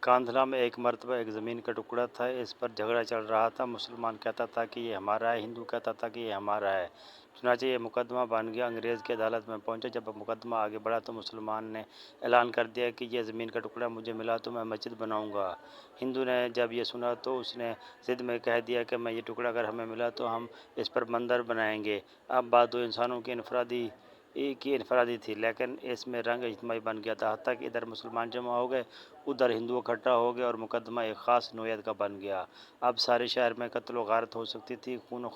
कांधला में एक मरतबा एक ज़मीन का टुकड़ा था। इस पर झगड़ा चल रहा था। मुसलमान कहता था कि ये हमारा है, हिंदू कहता था कि ये हमारा है। चुनांचे ये मुकदमा बन गया। अंग्रेज़ की अदालत में पहुंचा। जब मुकदमा आगे बढ़ा तो मुसलमान ने ऐलान कर दिया कि ये ज़मीन का टुकड़ा मुझे मिला तो मैं मस्जिद बनाऊंगा। हिंदू ने जब ये सुना तो उसने ज़िद में कह दिया कि मैं ये टुकड़ा अगर हमें मिला तो हम इस पर मंदिर बनाएंगे। अब बात दो इंसानों की इनफरादी थी, लेकिन इसमें रंग इज्तिमाई बन गया था। हत्ता कि इधर मुसलमान जमा हो गए, उधर हिंदू इकट्ठा हो गए और मुकदमा एक ख़ास नोयत का बन गया। अब सारे शहर में कत्ल व गारत हो सकती थी, खून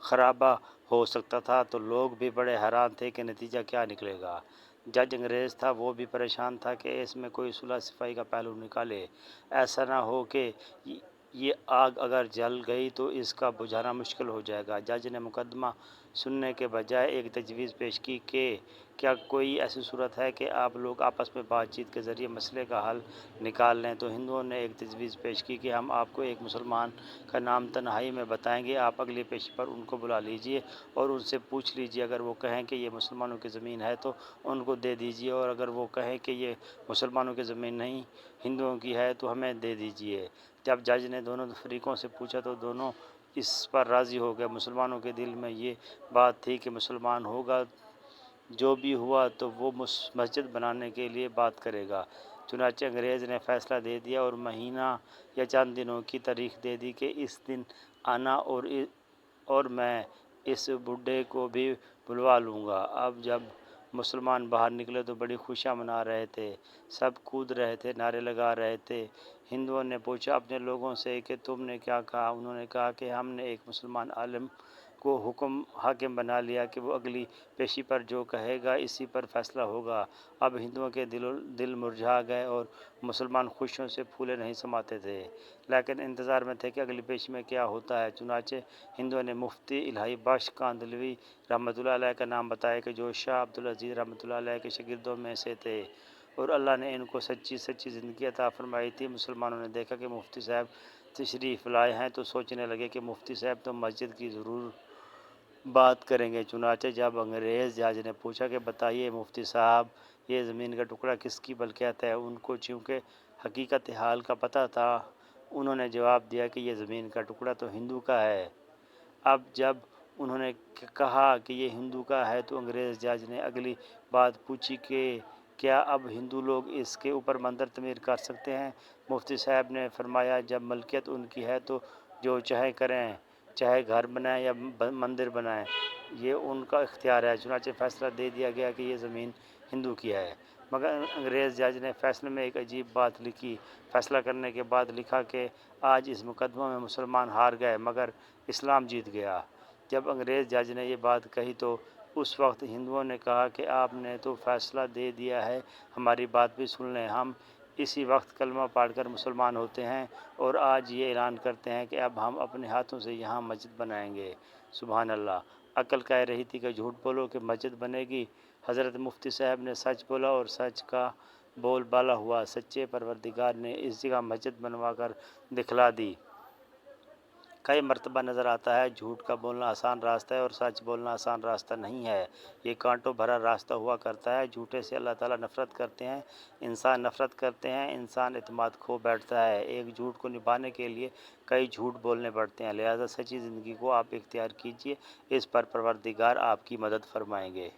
खराबा हो सकता था। तो लोग भी बड़े हैरान थे कि नतीजा क्या निकलेगा। जज अंग्रेज़ था, वो भी परेशान था कि इसमें कोई सुलह सिफाई का पहलू निकाले। ऐसा ना हो कि ये आग अगर जल गई तो इसका बुझाना मुश्किल हो जाएगा। जज ने मुकदमा सुनने के बजाय एक तजवीज़ पेश की कि क्या कोई ऐसी सूरत है कि आप लोग आपस में बातचीत के ज़रिए मसले का हल निकाल लें। तो हिंदुओं ने एक तजवीज़ पेश की कि हम आपको एक मुसलमान का नाम तन्हाई में बताएंगे। आप अगली पेशी पर उनको बुला लीजिए और उनसे पूछ लीजिए। अगर वो कहें कि ये मुसलमानों की ज़मीन है तो उनको दे दीजिए, और अगर वो कहें कि ये मुसलमानों की ज़मीन नहीं हिंदुओं की है तो हमें दे दीजिए। जब जज ने दोनों फरीकों से पूछा तो दोनों इस पर राज़ी हो गए। मुसलमानों के दिल में ये बात थी कि मुसलमान होगा जो भी हुआ तो वो मस्जिद बनाने के लिए बात करेगा। चुनांचे अंग्रेज़ ने फ़ैसला दे दिया और महीना या चंद दिनों की तारीख दे दी कि इस दिन आना और मैं इस बूढ़े को भी बुलवा लूँगा। अब जब मुसलमान बाहर निकले तो बड़ी खुशियाँ मना रहे थे, सब कूद रहे थे, नारे लगा रहे थे। हिंदुओं ने पूछा अपने लोगों से कि तुमने क्या कहा। उन्होंने कहा कि हमने एक मुसलमान आलिम को हाकिम बना लिया कि वो अगली पेशी पर जो कहेगा इसी पर फैसला होगा। अब हिंदुओं के दिल मुरझा गए और मुसलमान खुशियों से फूले नहीं समाते थे, लेकिन इंतज़ार में थे कि अगली पेशी में क्या होता है। चुनांचे हिंदुओं ने मुफ्ती इलाही बख्श कांदलवी रहमतुल्लाह अलैह का नाम बताया कि जो शाह अब्दुल अजीज़ रहमतुल्लाह अलैह के शागिर्दों में से थे और अल्लाह ने इनको सच्ची ज़िंदगी अता फरमाई थी। मुसलमानों ने देखा कि मुफ्ती साहब तशरीफ़ लाए हैं तो सोचने लगे कि मुफ्ती साहब तो मस्जिद की ज़रूर बात करेंगे। चुनांचे जब अंग्रेज़ जज ने पूछा कि बताइए मुफ्ती साहब, ये ज़मीन का टुकड़ा किसकी मलकियत है। उनको चूँकि हकीकत हाल का पता था, उन्होंने जवाब दिया कि ये ज़मीन का टुकड़ा तो हिंदू का है। अब जब उन्होंने कहा कि ये हिंदू का है तो अंग्रेज़ जज ने अगली बात पूछी कि क्या अब हिंदू लोग इसके ऊपर मंदिर तमीर कर सकते हैं। मुफ्ती साहब ने फरमाया जब मलकियत उनकी है तो जो चाहे करें, चाहे घर बनाएं या मंदिर बनाएं, ये उनका इख्तियार है। चुनांचे फ़ैसला दे दिया गया कि ये ज़मीन हिंदू की है। मगर अंग्रेज़ जज ने फ़ैसले में एक अजीब बात लिखी। फ़ैसला करने के बाद लिखा कि आज इस मुकदमा में मुसलमान हार गए मगर इस्लाम जीत गया। जब अंग्रेज़ जज ने ये बात कही तो उस वक्त हिंदुओं ने कहा कि आपने तो फ़ैसला दे दिया है, हमारी बात भी सुन लें। हम इसी वक्त कलमा पढ़कर मुसलमान होते हैं और आज ये ऐलान करते हैं कि अब हम अपने हाथों से यहाँ मस्जिद बनाएंगे। सुभान अल्लाह। अक्ल कह रही थी कि झूठ बोलो कि मस्जिद बनेगी। हज़रत मुफ्ती साहब ने सच बोला और सच का बोलबाला हुआ। सच्चे परवरदिगार ने इस जगह मस्जिद बनवा कर दिखला दी। कई मरतबा नज़र आता है झूठ का बोलना आसान रास्ता है और सच बोलना आसान रास्ता नहीं है। ये कांटों भरा रास्ता हुआ करता है। झूठे से अल्लाह ताला नफ़रत करते हैं, इंसान नफ़रत करते हैं, इंसान एतमाद खो बैठता है। एक झूठ को निभाने के लिए कई झूठ बोलने पड़ते हैं। लिहाजा सच्ची ज़िंदगी को आप इख्तियार कीजिए, इस पर परवरदिगार आपकी मदद फरमाएंगे।